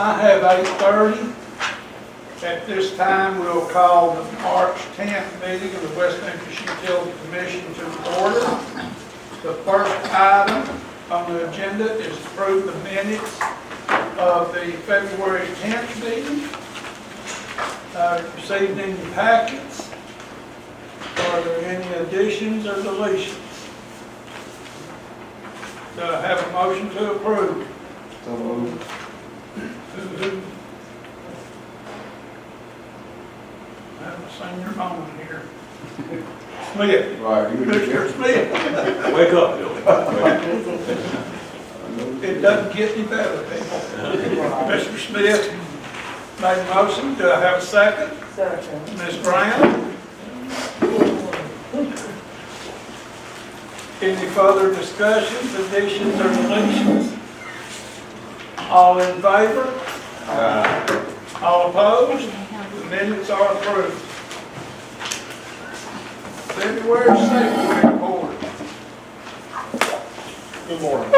I have 8:30. At this time, we'll call the March 10th meeting of the West Memphis Utility Commission to order. The first item on the agenda is to approve the minutes of the February 10th meeting. Received in your packets. Are there any additions or deletions? Do I have a motion to approve? So moved. Who? I haven't seen your moment here. Smith. Right, you Mr. Smith. Wake up, Billy. It doesn't get any better, people. Mr. Smith made a motion. Do I have a second? Second. Ms. Brown? Any further discussions, additions, or deletions? All in favor? All opposed? The minutes are approved. February 2nd report. Good morning.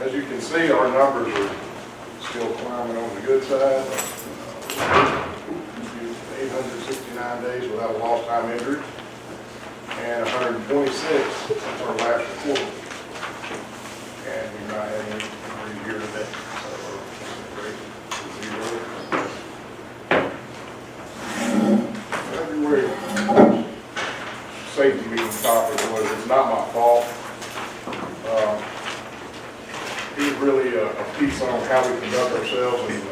As you can see, our numbers are still climbing on the good side. 869 days without a lost time injury, and 126 since our last report. And we've not had any injuries here today, so great. February safety meeting topic was, it's not my fault. It's really a piece on how we conduct ourselves and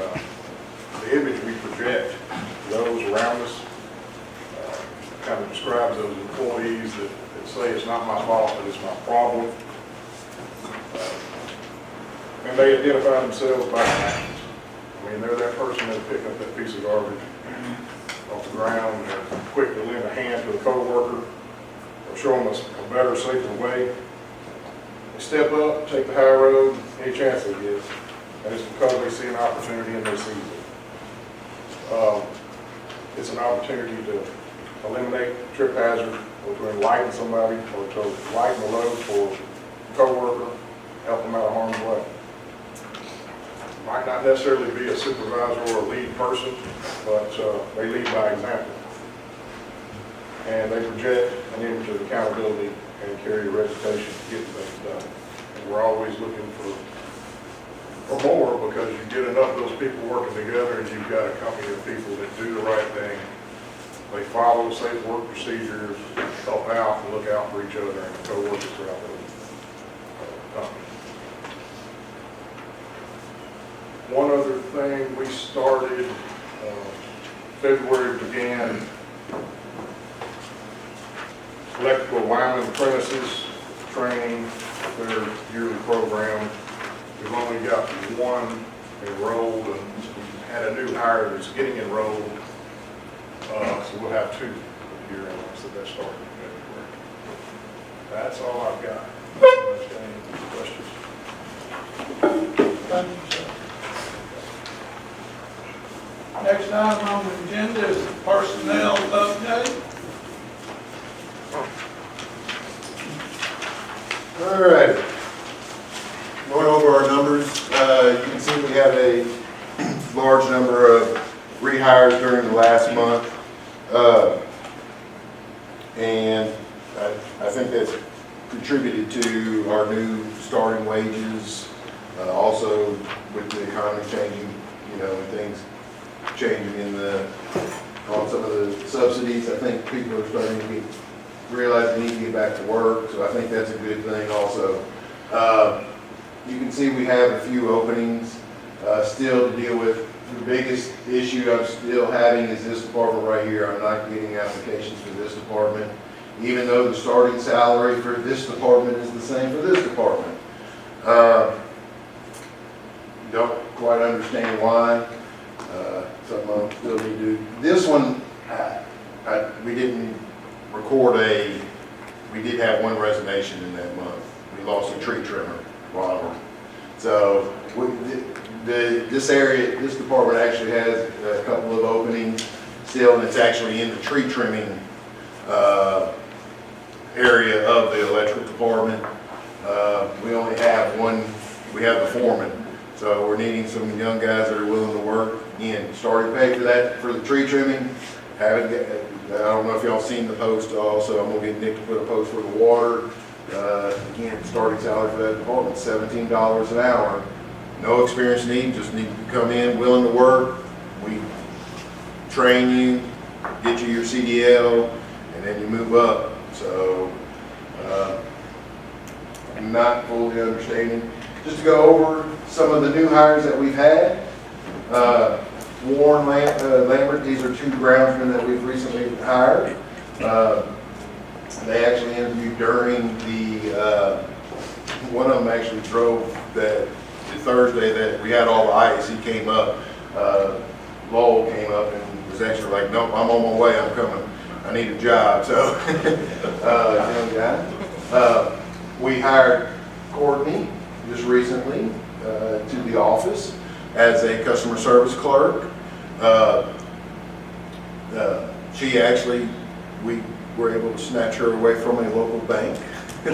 the image we project to those around us. Kind of describes those employees that say it's not my fault, but it's my problem. And they identify themselves by actions. I mean, they're that person that's picking up that piece of garbage off the ground, and they're quick to lend a hand to a coworker or show them a better, safer way. They step up, take the high road, any chance they get, and it's because they see an opportunity and they seize it. It's an opportunity to eliminate trip hazard, or to enlighten somebody, or to lighten the load for a coworker, help them out of harm's way. Might not necessarily be a supervisor or a lead person, but they lead by example. And they project an image of accountability and carry a reputation to get things done. And we're always looking for more, because you get enough of those people working together and you've got a company of people that do the right thing. They follow safe work procedures, help out and look out for each other and co-workers throughout the company. One other thing, we started, February began electrical lineman apprentices training, their yearly program. We've only got one enrolled, and we had a new hire that's getting enrolled. So we'll have two here, so that started in February. That's all I've got. Any questions? Thank you, sir. Next item on the agenda is the personnel update. All right. Going over our numbers, you can see we have a large number of rehires during the last month. And I think that's contributed to our new starting wages. Also with the economy changing, and things changing on some of the subsidies, I think people are starting to realize they need to get back to work. So I think that's a good thing also. You can see we have a few openings still to deal with. The biggest issue I'm still having is this department right here. I'm not getting applications for this department, even though the starting salary for this department is the same for this department. Don't quite understand why. Something I still need to do. This one, we didn't record we did have one resignation in that month. We lost a tree trimmer, Robert. So this department actually has a couple of openings still, and it's actually in the tree trimming area of the electrical department. We only have one, we have the foreman. So we're needing some young guys that are willing to work. Again, started pay for that, for the tree trimming. Haven't, I don't know if y'all seen the post also. I'm gonna get Nick to put a post for the water. Again, starting salary for that department, $17 an hour. No experience needed, just need to come in, willing to work. We train you, get you your CDL, and then you move up. So, I'm not fully understanding. Just to go over some of the new hires that we've had. Warren Lambert, these are two groundsmen that we've recently hired. They actually interviewed during the, one of them actually drove the Thursday that we had all the ice. He came up, Lowell came up and was actually like, nope, I'm on my way, I'm coming. I need a job, so, young guy. We hired Courtney just recently to the office as a customer service clerk. She actually, we were able to snatch her away from a local bank.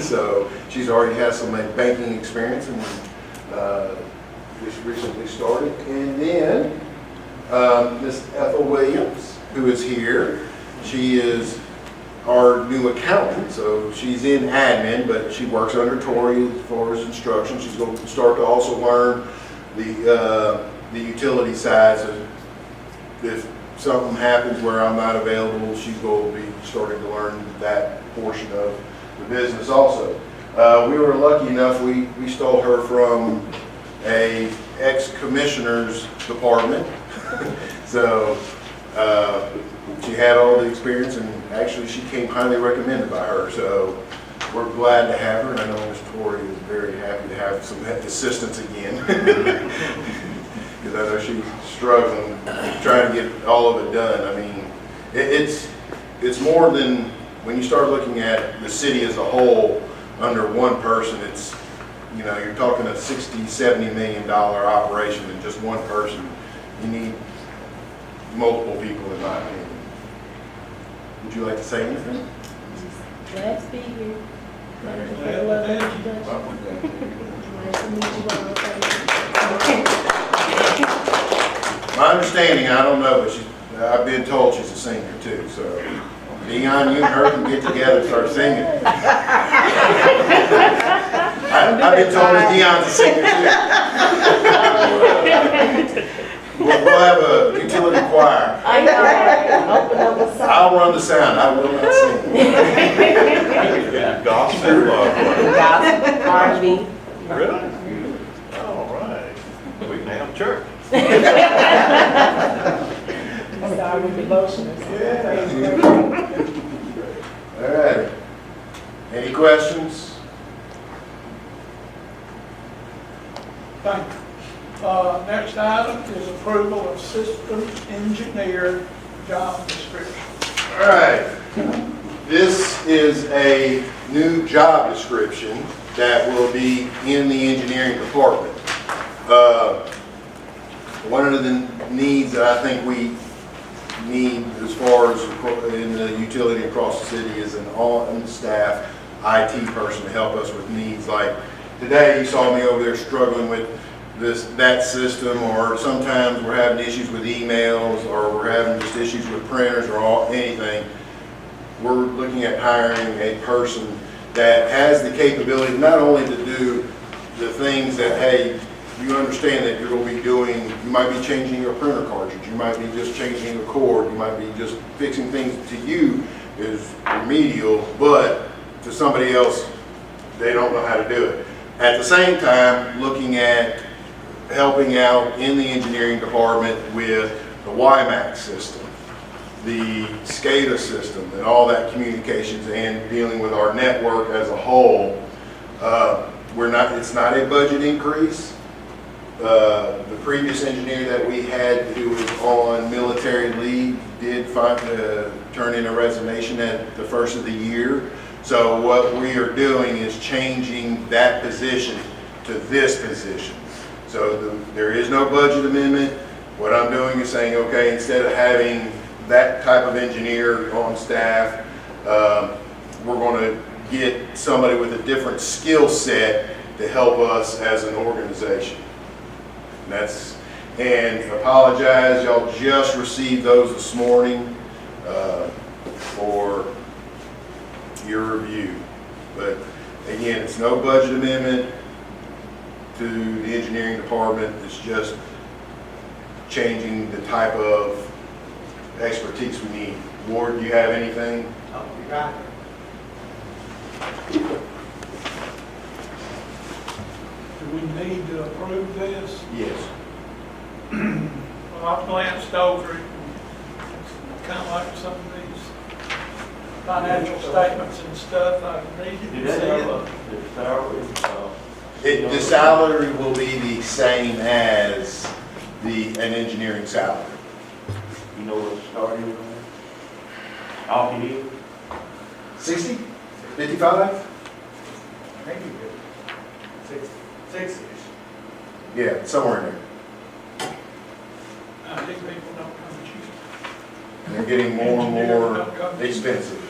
So she's already has some banking experience and just recently started. And then Miss Ethel Williams, who is here, she is our new accountant. So she's in admin, but she works under Tori as far as instruction. She's going to start to also learn the utility side. So if something happens where I'm not available, she's going to be starting to learn that portion of the business also. We were lucky enough, we stole her from a ex-commissioner's department. So she had all the experience, and actually she came highly recommended by her. So we're glad to have her, and I know Ms. Tori is very happy to have some assistance again. Because I know she's struggling, trying to get all of it done. I mean, it's more than, when you start looking at the city as a whole, under one person, it's, you know, you're talking a $60–70 million operation and just one person. You need multiple people, in my opinion. Would you like to say anything? Glad to be here. Glad to love introduction. Nice to meet you all. Thank you. My understanding, I don't know, but I've been told she's a singer too, so Dion, you and her can get together and start singing. I've been told that Dion's a singer too. We'll have a utility choir. I know. Open up a song. I'll run the sound, I will not sing. Gospel. Gospel, R&B. Really? All right. We can have church. Start with devotion. All right. Any questions? Thank you. Next item is approval of systems engineer job description. All right. This is a new job description that will be in the engineering department. One of the needs that I think we need as far as in the utility across the city is an on-staff IT person to help us with needs. Like today, you saw me over there struggling with that system, or sometimes we're having issues with emails, or we're having just issues with printers, or anything. We're looking at hiring a person that has the capability not only to do the things that, hey, you understand that you're going to be doing, you might be changing your printer cartridge, you might be just changing a cord, you might be just fixing things to you is remedial, but to somebody else, they don't know how to do it. At the same time, looking at helping out in the engineering department with the WiMAX system, the SCADA system, and all that communications, and dealing with our network as a whole. It's not a budget increase. The previous engineer that we had who was on military leave did turn in a resignation at the first of the year. So what we are doing is changing that position to this position. So there is no budget amendment. What I'm doing is saying, okay, instead of having that type of engineer on staff, We're going to get somebody with a different skill set to help us as an organization. And apologize, y'all just received those this morning for your review. But again, it's no budget amendment to the engineering department. It's just changing the type of expertise we need. Ward, do you have anything? Oh, you got it. Do we need to approve this? Yes. Well, I've glanced over it. It's kind of like some of these financial statements and stuff. I read it Did and that see have it. the salary? The salary will be the same as an engineering salary. You know what the starting is on that? Off you did? 60? 55? Maybe six-ish. Yeah, somewhere in there. I think people don't come cheap. And they're getting more and more expensive.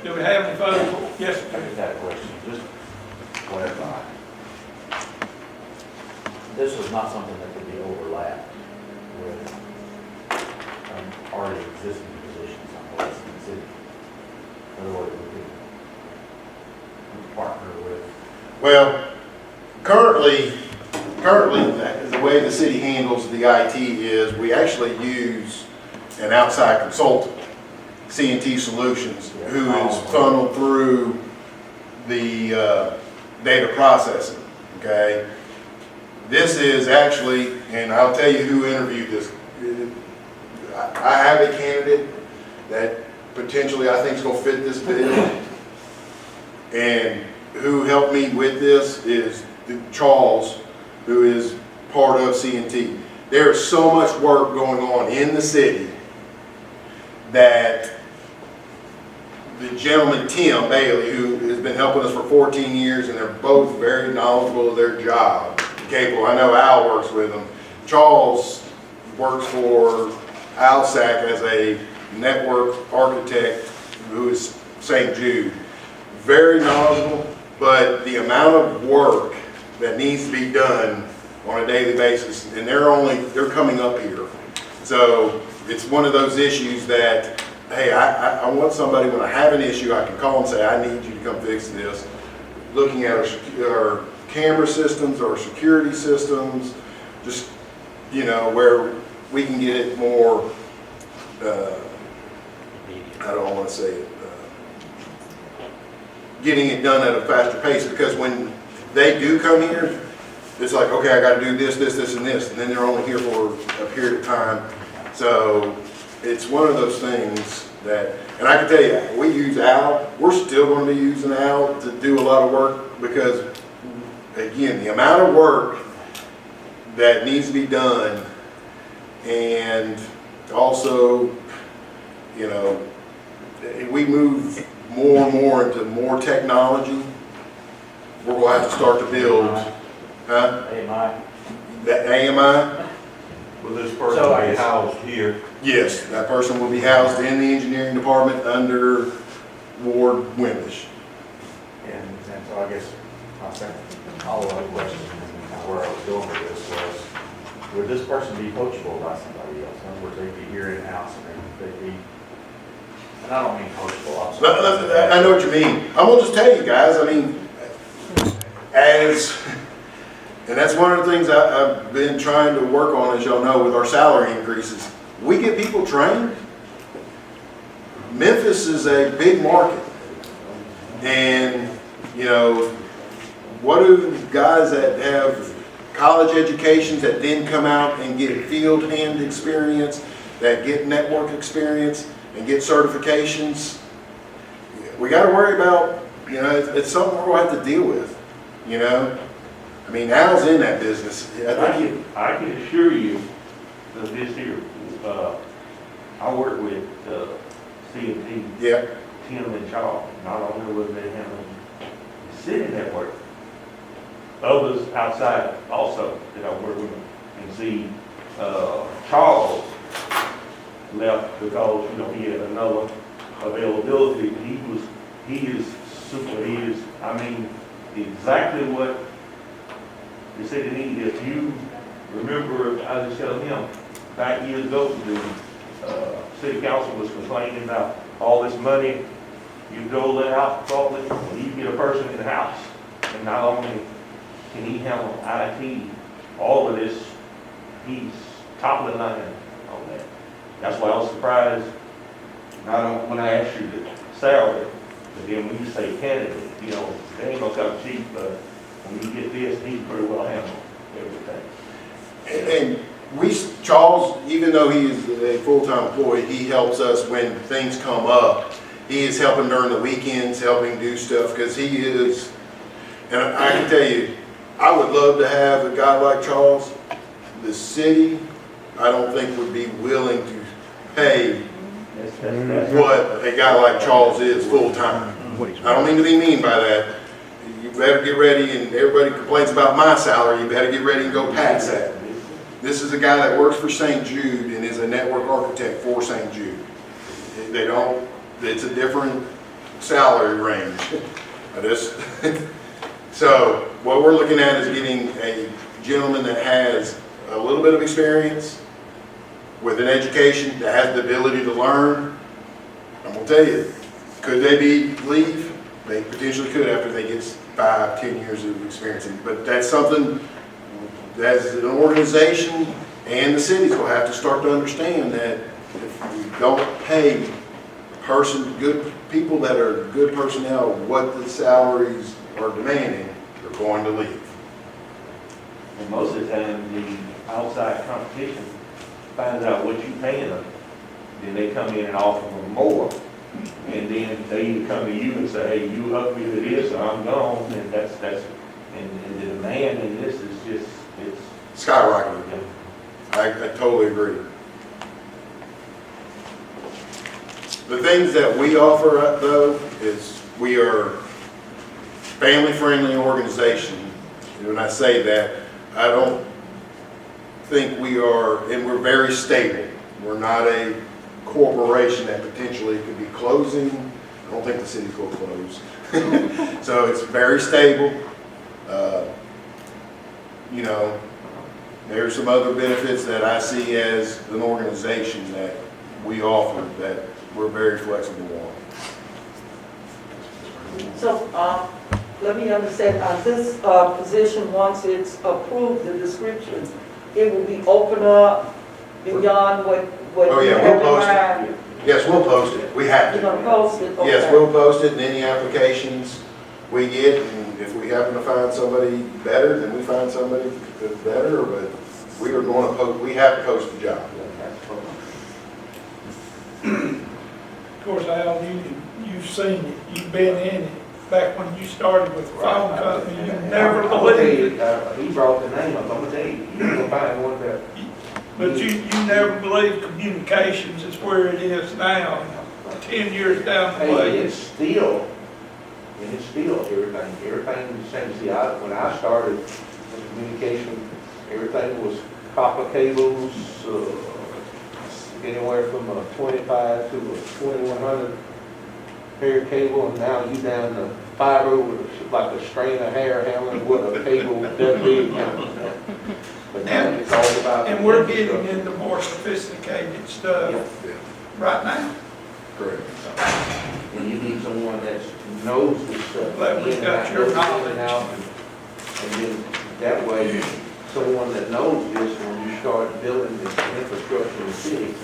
Do we have any further? Yes, I sir. just had a question, just to clarify. This is not something that could be overlapped with already existing positions on the West Memphis City. In other words, we could partner with. Well, currently, the way the city handles the IT is we actually use an outside consultant, C&T Solutions, who is funneled through the data processing, okay? This is actually, and I'll tell you who interviewed this. I have a candidate that potentially I think is going to fit this bill. And who helped me with this is Charles, who is part of C&T. There is so much work going on in the city that the gentleman, Tim Bailey, who has been helping us for 14 years, and they're both very knowledgeable of their job, capable. I know Al works with them. Charles works for ALSAC as a network architect who is St. Jude. Very knowledgeable, but the amount of work that needs to be done on a daily basis, and they're coming up here. So it's one of those issues that, hey, I want somebody, when I have an issue, I can call and say, I need you to come fix this. Looking at our camera systems, our security systems, just, where we can get it more, I don't want to say it, getting it done at a faster pace, because when they do come here, it's like, okay, I got to do this, this, this, and this, and then they're only here for a period of time. So it's one of those things that, and I can tell you, we use Al. We're still going to be using Al to do a lot of work because, again, the amount of work that needs to be done, and also, we move more and more into more technology. We're going to have to start to build, AMI. the AMI. Will this person be housed here? Yes, that person will be housed in the engineering department under Ward Wimbish. And so I guess my second follow-up question, and where I was going with this was, would this person be coachable by somebody else? In other words, they'd be here in-house and they'd be, and I don't mean coachable, I'm sorry. I know what you mean. I'm gonna just tell you guys, and that's one of the things I've been trying to work on, as y'all know, with our salary increases. We get people trained. Memphis is a big market. And, what do guys that have college educations that then come out and get field hand experience, that get network experience and get certifications? We got to worry about, it's something we're going to have to deal with, Al's in that business. I can assure you that this here, I work with C&T, Yeah. Tim and Charles. Not only was they handling the city network, others outside also that I work with and see Charles left because, you know, he had another availability. He is super, I mean, exactly what they said they need. If you remember, I was telling him, back years ago, the city council was complaining about all this money you dole it out thoughtfully. When you get a person in the house, and not only can he handle IT, all of this, he's top of the line on that. That's why I was surprised, not on, when I asked you the salary, but then when you say candidate, you know, they ain't gonna come cheap, but when you get this, he can pretty well handle everything. And Charles, even though he is a full-time employee, he helps us when things come up. He is helping during the weekends, helping do stuff, because he is, and I can tell you, I would love to have a guy like Charles. The city, I don't think would be willing to pay what a guy like Charles is full-time. I don't mean to be mean by that. You better get ready, and everybody complains about my salary, you better get ready and go past that. This is a guy that works for St. Jude and is a network architect for St. Jude. They don't, it's a different salary range. So what we're looking at is getting a gentleman that has a little bit of experience with an education, that has the ability to learn. I'm gonna tell you, could they leave? They potentially could after they get 5, 10 years of experience. But that's something as an organization and the cities will have to start to understand, that if we don't pay good people that are good personnel what the salaries are demanding, they're going to leave. And most of the time, the outside competition finds out what you're paying them, then they come in and offer them more. And then they either come to you and say, hey, you up me to this, or I'm gone, and and the demand in this is just, it's Skyrocketing. I totally agree. The things that we offer up, though, is we are family-friendly organization. And when I say that, I don't think we are, and we're very stable. We're not a corporation that potentially could be closing. I don't think the city's going to close. So it's very stable. You know, there's some other benefits that I see as an organization that we offer that we're very flexible on. So, let me understand, this position, once it's approved, the description, it will be open up beyond what Oh, you yeah, have we'll in post it. mind? Yes, we'll post it. We have You're to. gonna post it? Yes, Okay. we'll post it, and any applications we get, and if we happen to find somebody better, then we find somebody that's better, but we are going to post, we have to post the job. Of course, Al, you've seen it, you've been in it. Back when you started with the phone company, you never believed it. He brought the name up, I'm gonna tell you, you're gonna find one that. But you never believed communications is where it is now, 10 years down the Hey, way. it's still everything the same. See, when I started with communication, everything was copper cables, anywhere from a 25 to a 2100 hair cable, and now you down to fiber with like a strand of hair handling with a cable that big. But now it's all about. And we're getting into more sophisticated stuff Yeah, right now. correct. And you need someone that knows this stuff. Glad we in and got out, your in and knowledge. out, and then that way, someone that knows this, when you start building this infrastructure in the city,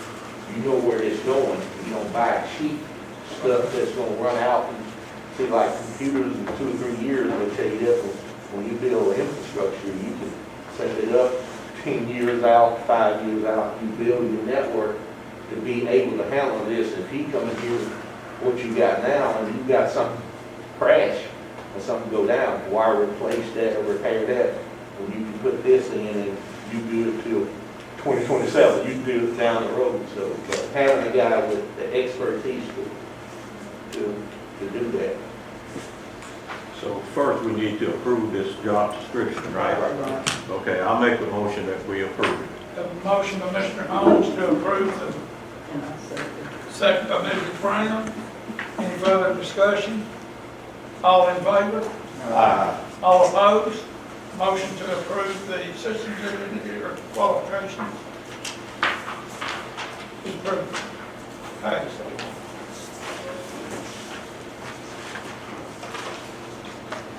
you know where it's going. You don't buy cheap stuff that's gonna run out. And see, like computers in 2 or 3 years, they'll tell you that when you build infrastructure, you can set it up 10 years out, 5 years out. You build your network to be able to handle this. If he come in here, what you got now, and you got something crash or something go down, why replace that or repair that? When you can put this in and you do it till 2027, you can do it down the road. So having a guy with the expertise to do that. So first, we need to approve this job description, right? Okay, I'll make the motion that we approve it. Have a motion by Mr. Holmes to approve the And I second. second by Mrs. Brown. Any further discussion? All in favor? All opposed? Motion to approve the systems engineer qualifications is approved. Passed.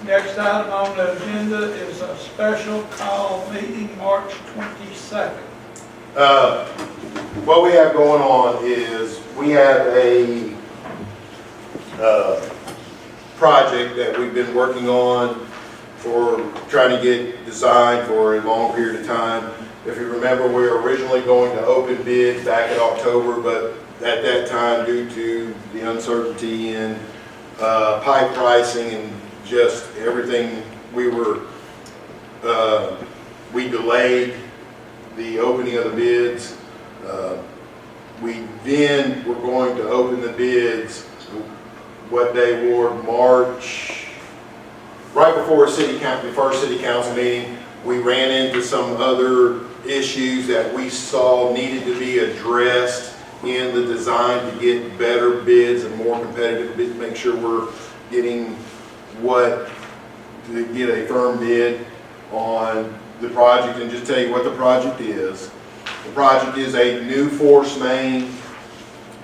Next item on the agenda is a special call meeting, March 22nd. What we have going on is we have a project that we've been working on for trying to get designed for a long period of time. If you remember, we were originally going to open bid back in October, but at that time, due to the uncertainty in pipe pricing and just everything, we delayed the opening of the bids. We then were going to open the bids, what day, Ward? March, right before the first city council meeting. We ran into some other issues that we saw needed to be addressed in the design to get better bids and more competitive bids, make sure we're getting to get a firm bid on the project. And just tell you what the project is. The project is a new force main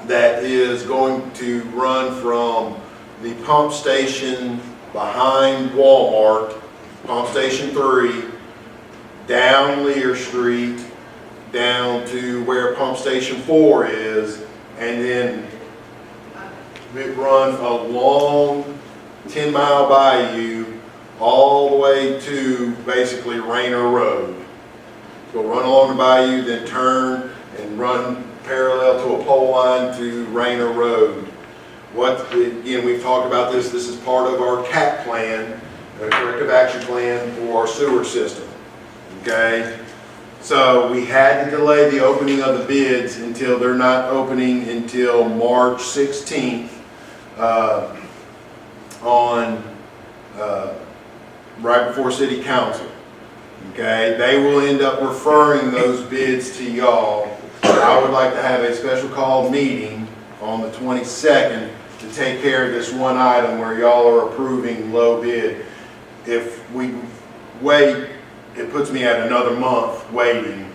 that is going to run from the pump station behind Walmart, pump station 3, down Lear Street, down to where pump station 4 is, and then it runs a long 10-mile bayou all the way to basically Rayner Road. Go run along the bayou, then turn and run parallel to a pole line to Rayner Road. Again, we've talked about this. This is part of our CAP plan, a corrective action plan for our sewer system. Okay? So we had to delay the opening of the bids until they're not opening until March 16th right before city council. Okay? They will end up referring those bids to y'all. I would like to have a special call meeting on the 22nd to take care of this one item where y'all are approving low bid. If we wait, it puts me at another month waiting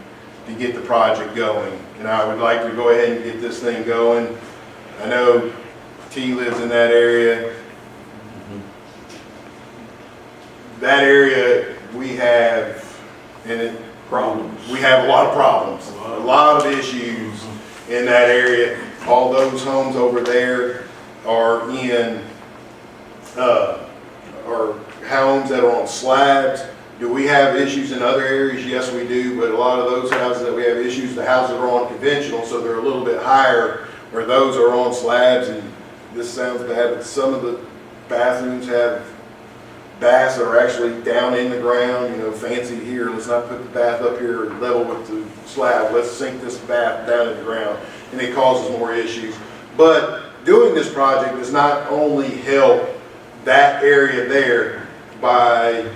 to get the project going. And I would like to go ahead and get this thing going. I know T lives in that area. That area, we have Problems. We have a lot of problems, a lot of issues in that area. All those homes over there are in, are homes that are on slabs. Do we have issues in other areas? Yes, we do, but a lot of those houses that we have issues, the houses are on conventional, so they're a little bit higher, where those are on slabs. And this sounds bad, but some of the bathrooms have baths that are actually down in the ground, you know, fancy here. Let's not put the bath up here level with the slab. Let's sink this bath down in the ground, and it causes more issues. But doing this project does not only help that area there by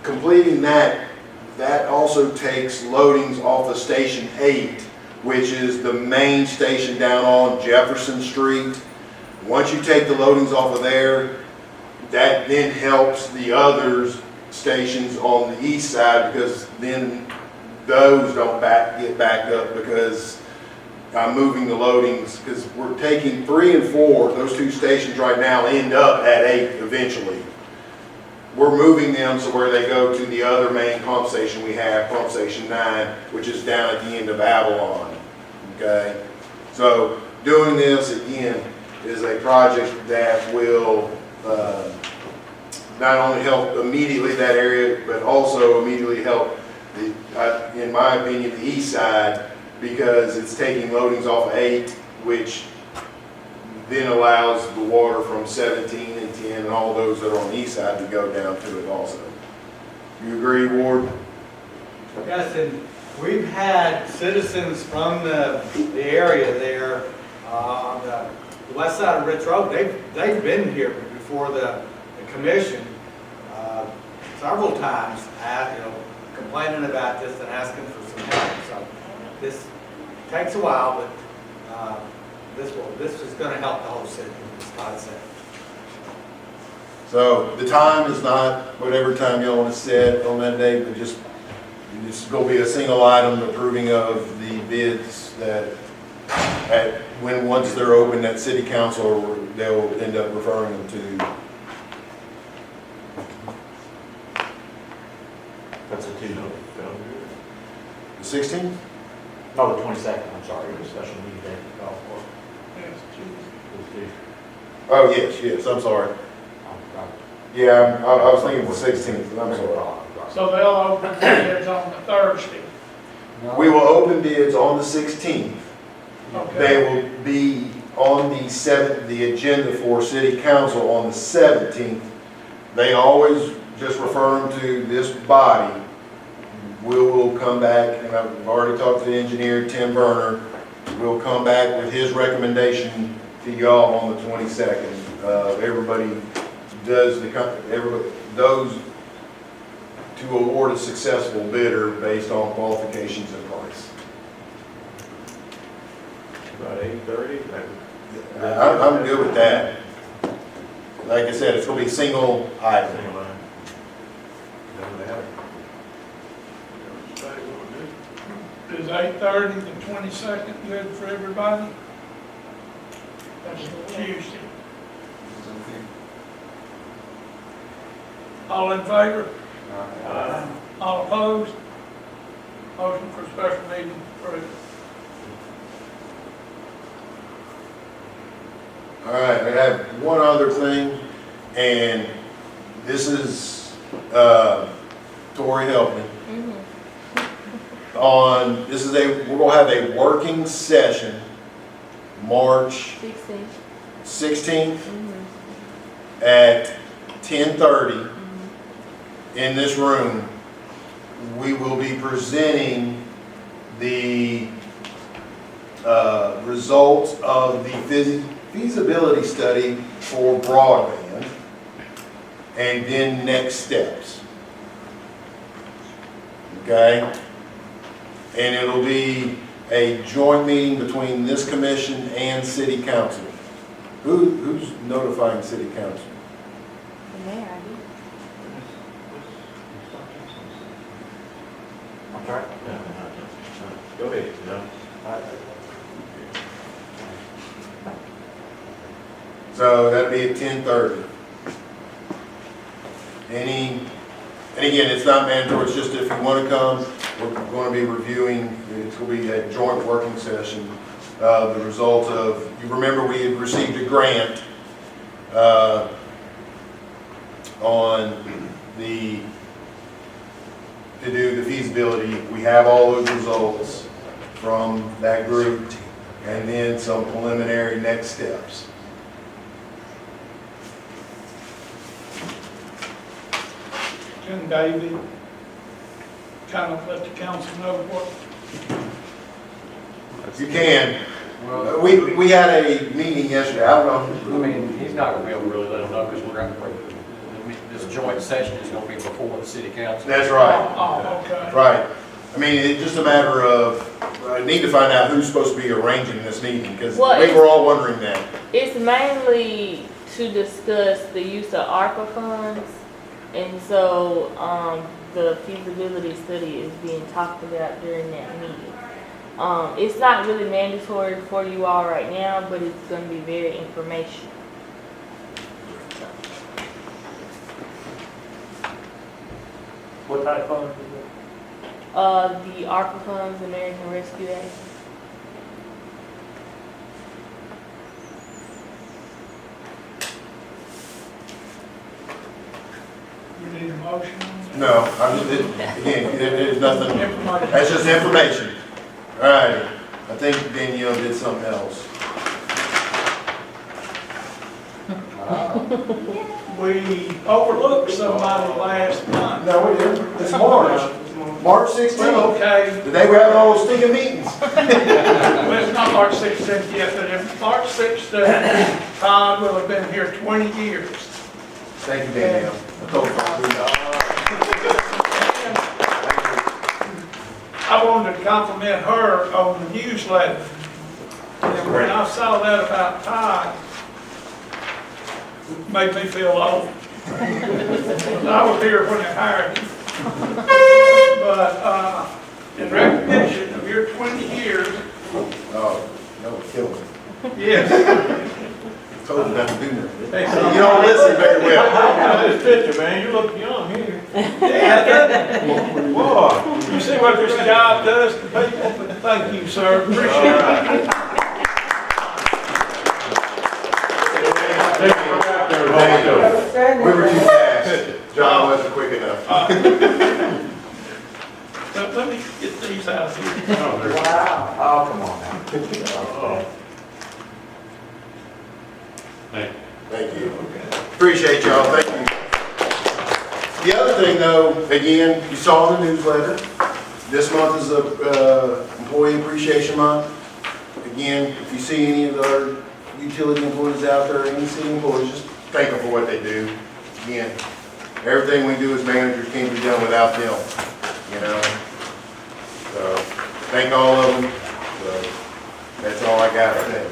completing that, that also takes loadings off of Station 8, which is the main station down on Jefferson Street. Once you take the loadings off of there, that then helps the other stations on the east side, because then those don't get backed up, because I'm moving the loadings, because we're taking 3 and 4, those two stations right now end up at 8 eventually. We're moving them so where they go to the other main pump station we have, pump station 9, which is down at the end of Avalon. Okay? So doing this again is a project that will not only help immediately that area, but also immediately help, in my opinion, the east side, because it's taking loadings off of 8, which then allows the water from 17 and 10 and all those that are on the east side to go down to it also. You agree, Ward? Yes, and we've had citizens from the area there on the west side of Ritz Road. They've been here before the commission several times, complaining about this and asking for some help. So this takes a while, but, this is gonna help the whole city, as Todd said. So the time is not whatever time y'all want to set on that date, but just, it's gonna be a single item approving of the bids that, once they're open at city council, they'll end up referring them to. That's a Tuesday. The 16th? Oh, the 22nd, I'm sorry, the special meeting day. Oh, well, Yes, Tuesday. it's Tuesday. Oh, yes, I'm sorry. Yeah, I was thinking the 16th, I'm sorry. So they'll open bids on the Thursday. We will open bids on the 16th. Okay. They will be on the agenda for city council on the 17th. They always just refer them to this body. We will come back, and I've already talked to the engineer, Tim Berner. We'll come back with his recommendation to y'all on the 22nd. Everybody does those to award a successful bidder based on qualifications and price. About 8:30? I'm good with that. Like I said, it's gonna be a single item. Is 8:30, the 22nd, good for everybody? That's Tuesday. All in favor? All opposed? Motion for special meeting approved. All right, I have one other thing, and this is, Tori help me. We're gonna have a working session, March 16th at 10:30 in this room. We will be presenting the results of the feasibility study for broadband, and then next steps. Okay? And it'll be a joint meeting between this commission and city council. Who's notifying city council? I'm sorry? Go ahead. So that'd be at 10:30. And again, it's not mandatory, it's just if you want to come, we're going to be reviewing, it's going to be a joint working session, the result of, you remember we had received a grant to do the feasibility. We have all those results from that group, and then some preliminary next steps. Can David kind of let the council know what? You can. We had a meeting yesterday, I don't know. I mean, he's not gonna be able to really let them know, because we're gonna, this joint session is gonna be before the city council. That's right. Oh, okay. Right. I mean, it's just a matter of, I need to find out who's supposed to be arranging this meeting, because Well, we were all wondering that. It's mainly to discuss the use of ARPA funds, and so, the feasibility study is being talked about during that meeting. It's not really mandatory for you all right now, but it's gonna be very informational. What type of fund is The ARPA funds, American Rescue Act. We need a motion on that? No, I'm just, again, there's nothing, Information. that's just information. All right, I think Danielle did something else. We overlooked somebody last month. No, we didn't. It's March. March 16th. Well, okay. The day we're having all those stinking meetings. Well, it's not March 16th yet, but if March 16th, Todd will have been here 20 years. Thank you, Danielle. I told you. I wanted to compliment her on the newsletter. And when I saw that about Todd, it made me feel old. I was here when they hired him. But, in recognition of your 20 years, Oh, that would kill me. yes. Told him not to do nothing. Hey, You don't listen very well. Now this picture, man, you look young here. Yeah, Boy. you see what this job does to people? Thank you, sir. Appreciate it. Thank you. We were too fast. John wasn't quick enough. Let me get these out here. Wow. Oh, come on now. Thank you. Appreciate y'all, thank you. The other thing though, again, you saw in the newsletter, this month is Employee Appreciation Month. Again, if you see any of the other utility employees out there, any city employees, just thank them for what they do. Again, everything we do as managers can't be done without them, you know? So, thank all of them. So, that's all I got, I think.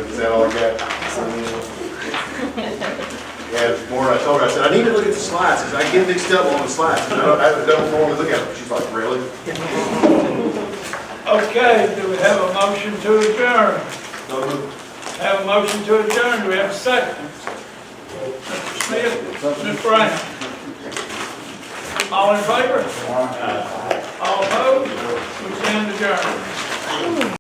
Is that all I got? Yeah, this morning I told her, I said, I need to look at the slides, because I get mixed up on the slides. I haven't done it before to look at them. She's like, really? Okay, do we have a motion to adjourn? Have a motion to adjourn, do we have a second? Mr. Smith, Ms. Brown? All in favor? All opposed? We stand adjourned.